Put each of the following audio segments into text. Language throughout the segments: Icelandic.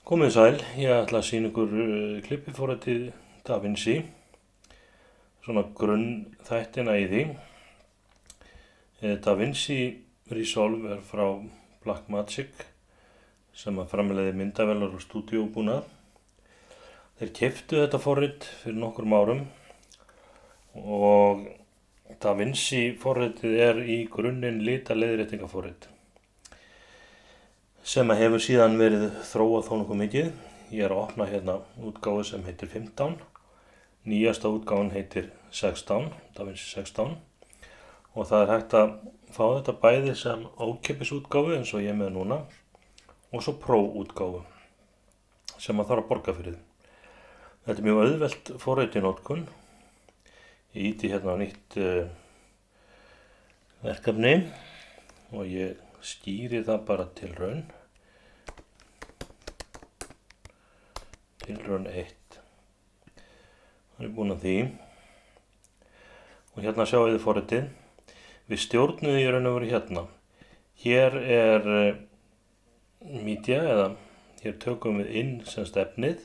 Komið sæl, ég ætla að sýna ykkur klippiforritið DaVinci, svona grunn þættina í því. DaVinci Resolve er frá Blackmagic sem að framleiði myndavélar og stúdíóbúnað. Þeir keyptu þetta forrit fyrir nokkrum árum og DaVinci forritið er í grunninn litaleiðréttingaforrit sem að hefur síðan verið þróað þó nokkuð mikið. Ég er að opna hérna útgáfu sem heitir 15, nýjasta útgáfan heitir 16, DaVinci 16 og það er hægt að fá þetta bæði sem ókeypis útgáfu eins og ég er með núna og svo Pro útgáfu sem að þarf að borga fyrir. Þetta er mjög auðvelt forrit í notkun. Ég ýti hérna á nýtt verkefni og ég stýri það bara til raun 1. Það er búin að því og hérna sjáum við forritið. Við stjórnum því raun og veru hérna. Hér er media eða hér tökum við inn sem efnið.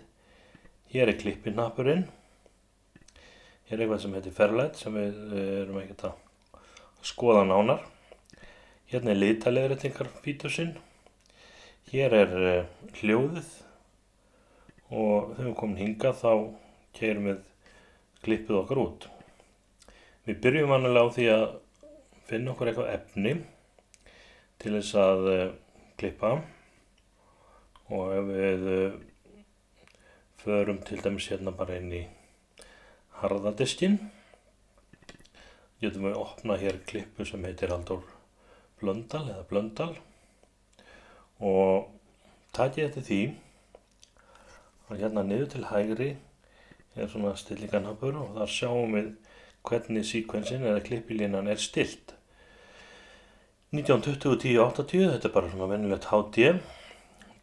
Hér er klippinnappurinn. Hér er eitthvað sem heitir Fairlight sem við erum ekkert að skoða nánar. Hérna er litaleiðréttingarfítusinn. Hér er hljóðið og þegar við komum hingað þá keyrum við klippið okkar út. Við byrjum vanalega á því að finna okkur eitthvað efni til þess að klippa og ef við förum til dæmis hérna bara inn í harðadiskinn getum við opna hér klippu sem heitir Halldór Blöndal eða Blöndal og takið eftir því að hérna niður til hægri er svona stillingarhnappur og þar sjáum við hvernig sekvensin eða klippilínan er stillt. 1920-10-80, þetta er bara svona venjulegt HD,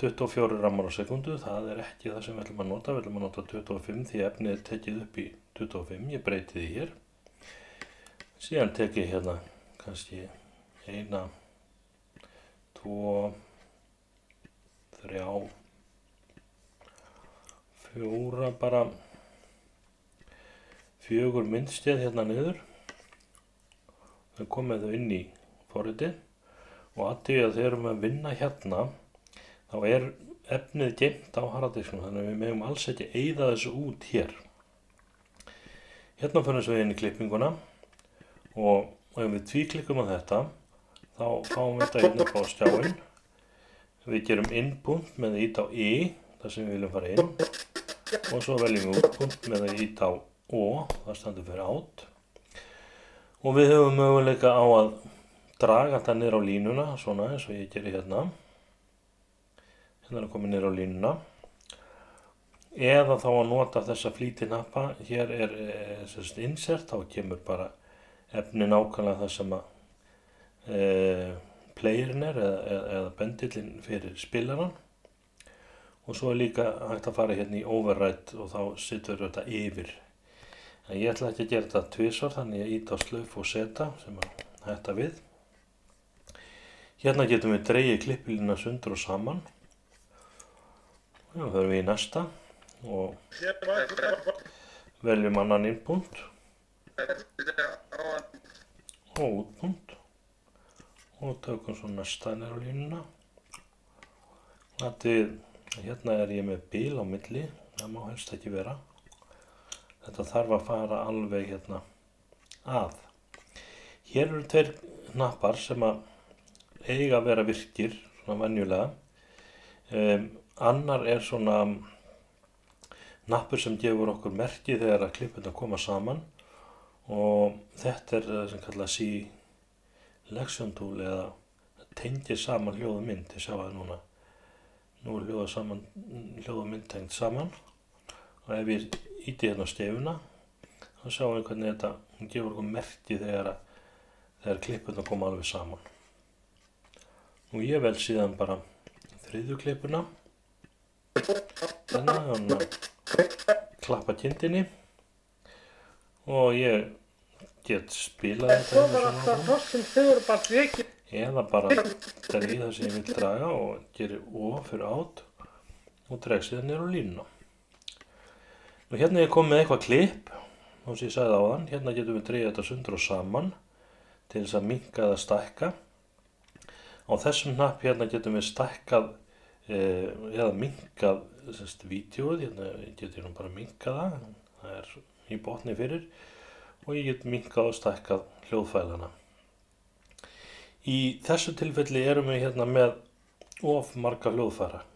24 rammar á sekundu, það er ekki það sem við ætlum að nota, við ætlum að nota 25 því efnið er tekið upp í 25, ég breyti því hér. Síðan tek ég hérna kannski 1, 2, 3, 4, bara 4 myndskeið hérna niður. Við komum þau inn í forritið og að því að þegar við vinna hérna þá er efnið geymt á harðadisknum þannig að við megum alls ekki eyða þessu út hér. Hérna förum við inn í klippinguna og ef við tvíklikkum á þetta þá fáum við þetta hérna upp á skjáinn. Við gerum inpunkt með að ýta á I, þar sem við viljum fara inn. Og svo veljum við útpunkt með að ýta á O, það standur fyrir out. Og við höfum möguleika á að draga þetta niður á línuna, svona eins og ég gerir hérna. Hérna er að koma niður á línuna. Eða þá að nota þessa flýtinappa, hér er insert, þá kemur bara efni nákvæmlega það sem að playerinn er eða bendillinn fyrir spilarann og svo er líka hægt að fara hérna í override og þá situr þetta yfir. En ég ætla ekki að gera þetta tvisvar þannig ég ýta á slöf og seta sem að hætta við. Hérna getum við dregið klippilínuna sundur og saman. Þá förum við í næsta og veljum annan inpunkt og útpunkt. Og tökum svo næsta niður á línuna. Hérna er ég með bil á milli, það má helst ekki vera. Þetta þarf að fara alveg hérna að. Hér eru 2 hnappar sem að eiga að vera virkir, svona venjulega. Annar er svona hnappur sem gefur okkur merki þegar að klippurnar koma saman og þetta er það sem kallað selection tool eða tengir saman hljóð og mynd. Þið sjáu það núna. Nú er hljóð og mynd tengt saman og ef ég ýti hérna á stefuna þá sjáum við hvernig þetta gefur okkur merki þegar klippurnar koma alveg saman. Nú ég vel síðan bara 3. klippuna. Þannig að klappa kindinni og ég get spilað þetta eða bara dreyja það sem ég vil draga og gerir O fyrir out og dreg síðan niður á línuna. Nú hérna er ég komið með eitthvað klipp, eins og ég sagði áðan, hérna getum við dregið þetta sundur og saman til þess að minnka eða stækka. Á þessum hnapp hérna getum við stækkað eða minnkað vídeóið, hérna getur ég nú bara minnkað það er í botni fyrir og ég get minnkað og stækkað hljóðfælana. Í þessu tilfelli erum við hérna með of marga hljóðfæra.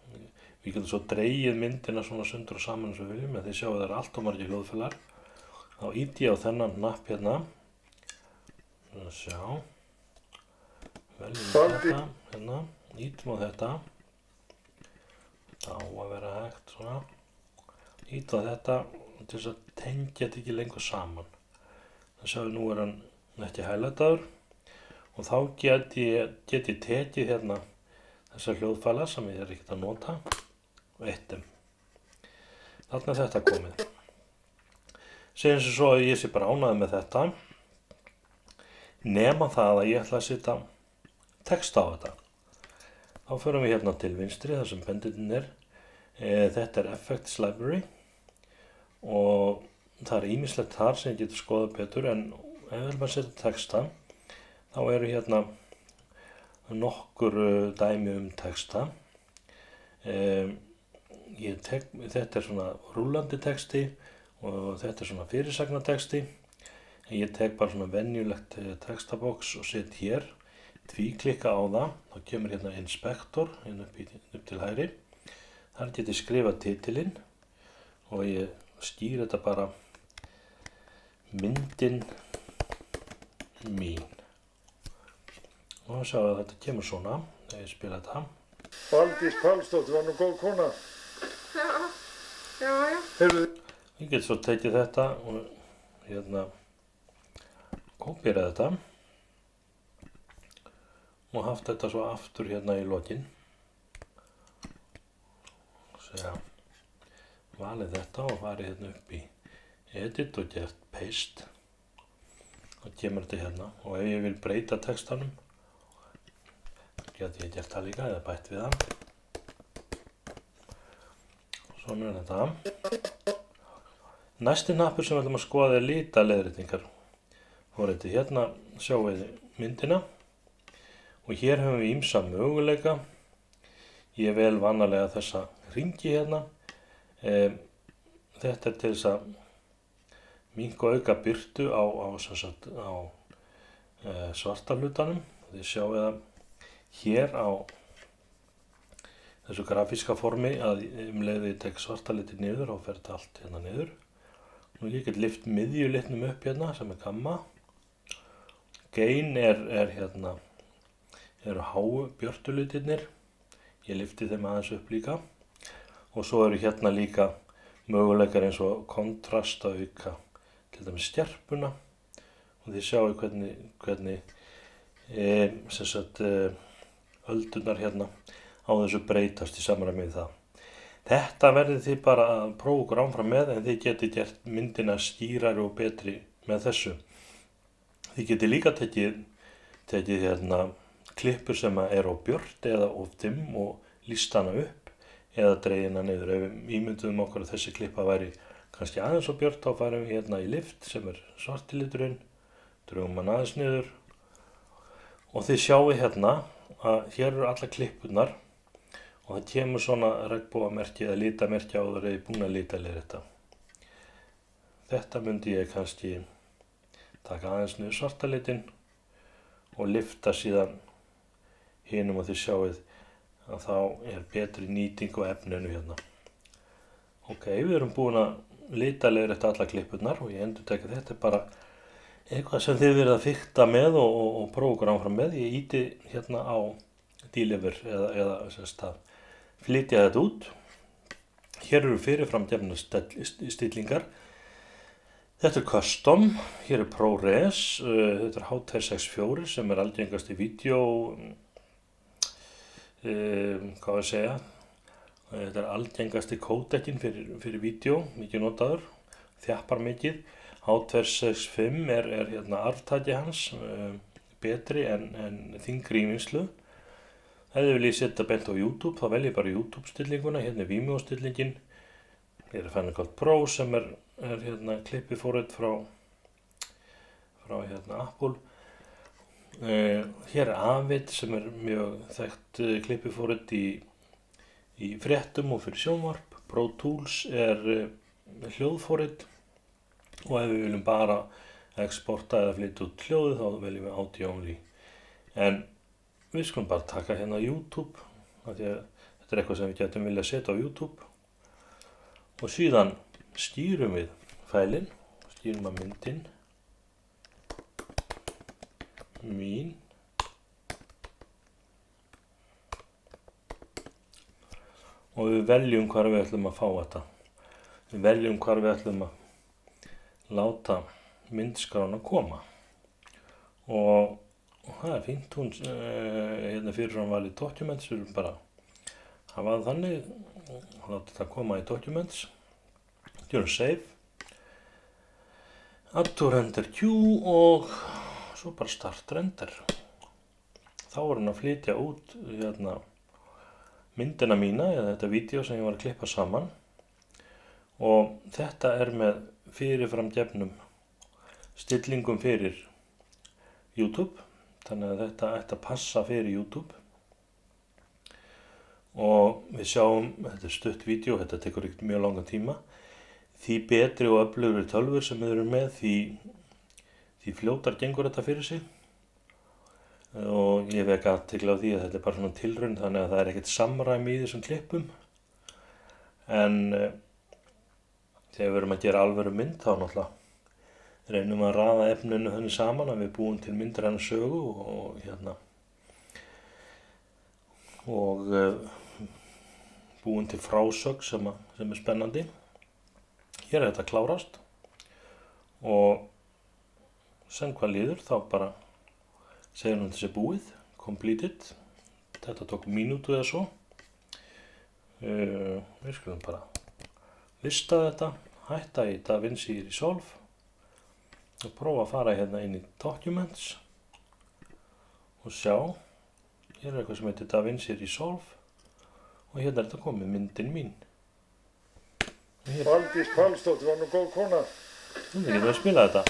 Við getum svo dregið myndina svona sundur og saman eins og við viljum, en þið sjáu það allt of margir hljóðfælar. Þá ýti ég á þennan hnapp hérna. Sjá. Veljum þetta, hérna. Ýtum á þetta. Þetta á að vera hægt svona. Ýtum á þetta til þess að tengja þetta ekki lengur saman. Það sjáu nú er hann ekki highlightaður. Og þá get ég tekið hérna þessar hljóðfæla sem ég er ekkert að nota og eittum. Þarna er þetta komið. Segjum sem svo að ég sé bara ánægður með þetta. Nema það að ég ætla að setja texta á þetta. Þá förum við hérna til vinstri þar sem pendillinn er. Þetta er Effects Library og það er ýmislegt þar sem ég getur skoðað betur, en ef við viljum að setja texta þá eru hérna nokkur dæmi texta. Þetta er svona rúllandi texti og þetta er svona fyrirsagnatexti. Ég tek bara svona venjulegt textabox og set hér, tvíklikka á það, þá kemur hérna inspektor upp til hægri. Þar get ég skrifað titilinn og ég skýr þetta bara myndin mín. Og sjá að þetta kemur svona þegar ég spila þetta. Valdís Pálsdóttir var nú góð kona. Já. Ég get svo tekið þetta og hérna kópíra þetta og haft þetta svo aftur hérna í lokin. Sjá, valið þetta og farið hérna upp í edit og gert paste. Og kemur þetta hérna og ef ég vil breyta textanum geti ég gert það líka eða bætt við það. Svona er þetta. Næsti hnappur sem við ætlum að skoða er litaleiðréttingar. Forritið hérna sjáum við myndina og hér höfum við ýmsa möguleika. Ég vel vanalega þessa hringi hérna. Þetta er til þess að minnka og auka birtu á svarta hlutanum. Þið sjáum það hér á þessu grafíska formi að leið ég tek svarta liti niður og fer þetta allt hérna niður. Nú ég get lyft miðjulitnum upp hérna sem er gamma. Gain hérna, eru háu björtu litirnir. Ég lyfti þeim aðeins upp líka. Og svo eru hérna líka möguleikar eins og kontrast að auka til dæmis stjarpuna. Og þið sjáu hvernig öldunar hérna á þessu breytast í samræmi við það. Þetta verðið þið bara að prófa okkur áfram með, en þið getið gert myndina skýrari og betri með þessu. Þið getið líka tekið hérna klippur sem eru á björt eða of dimm og lýst hana upp eða dregið hana niður. Ef við ímynduðum okkur að þessi klippa væri kannski aðeins á björt, þá færum við hérna í lift sem er svarti liturinn, drögum hann aðeins niður og þið sjáu hérna að hér eru alla klippunar og það kemur svona regnbogamerki eða litamerki á það er búin að litaleiðrétta. Þetta myndi ég kannski taka aðeins niður svarta litin og lyfta síðan hinum og þið sjáuð að þá er betri nýting á efninu hérna. Ok, við erum búin að litaleiðrétta alla klippunar og ég endurteki þetta er bara eitthvað sem þið verið að fikta með og prófa okkur áfram með. Ég ýti hérna á deliver eða að flytja þetta út. Hér eru fyrirfram gefnar stillingar. Þetta er custom, hér er ProRes, þetta er H264 sem er algengast í vídeo, hvað að segja. Þetta er algengast í kódekinn fyrir vídeo, mikið notaður, þjappar mikið. H265 er hérna arftaki hans, betri en þyngri í vinnslu. Ef þið viljið setja beint á YouTube, þá veljið bara YouTube stillinguna, hérna er Vimeo stillingin. Hér er Final Cut Pro sem er hérna klippiforrit frá hérna Apple. Hér er Avid sem er mjög þekkt klippiforrit í fréttum og fyrir sjónvarp. Pro Tools er hljóðforrit og ef við viljum bara exporta eða flytja út hljóðið þá veljum við audio only. En við skulum bara taka hérna YouTube, af því að þetta er eitthvað sem við getum viljað setja á YouTube. Og síðan stýrum við fælinn, stýrum að myndin, mín. Og við veljum hvar við ætlum að fá þetta. Við veljum hvar við ætlum að láta myndskrána koma. Og það er fínt, hún hérna fyrirfram valið Documents, við viljum bara hafa það þannig, láta það koma í Documents, gjörum Save, Add to Render Queue og svo bara Start Render. Þá er hann að flytja út hérna myndina mína, eða þetta vídeo sem ég var að klippa saman og þetta er með fyrirfram gefnum stillingum fyrir YouTube. Þannig að þetta ætti að passa fyrir YouTube og við sjáum, þetta er stutt vídeo, þetta tekur ekkert mjög langan tíma. Því betri og öflugri tölvur sem við erum með, því fljótar gengur þetta fyrir sig. Og ég vek athygli á því að þetta er bara svona tilraun, þannig að það er ekkert samræmi í þessum klippum. En þegar við erum að gera alvöru mynd þá náttúrulega reynum að raða efninu þannig saman að við búum til myndræna sögu og búum til frásögn sem er spennandi. Hér er þetta klárast og sem hvað líður þá bara segir hún þessi búið, completed. Þetta tók mínútu eða svo. Við skulum bara lista þetta, hætta í DaVinci Resolve og prófa að fara hérna inn í Documents og sjá, hér er eitthvað sem heitir DaVinci Resolve og hérna er þetta komið, myndin mín. Valdís Pálsdóttir var nú góð kona. Nú getum við að spila þetta.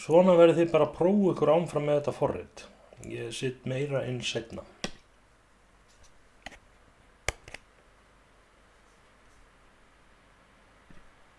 Svona verður þið bara að prófa ykkur áfram með þetta forrit. Ég sitt meira inn seinna.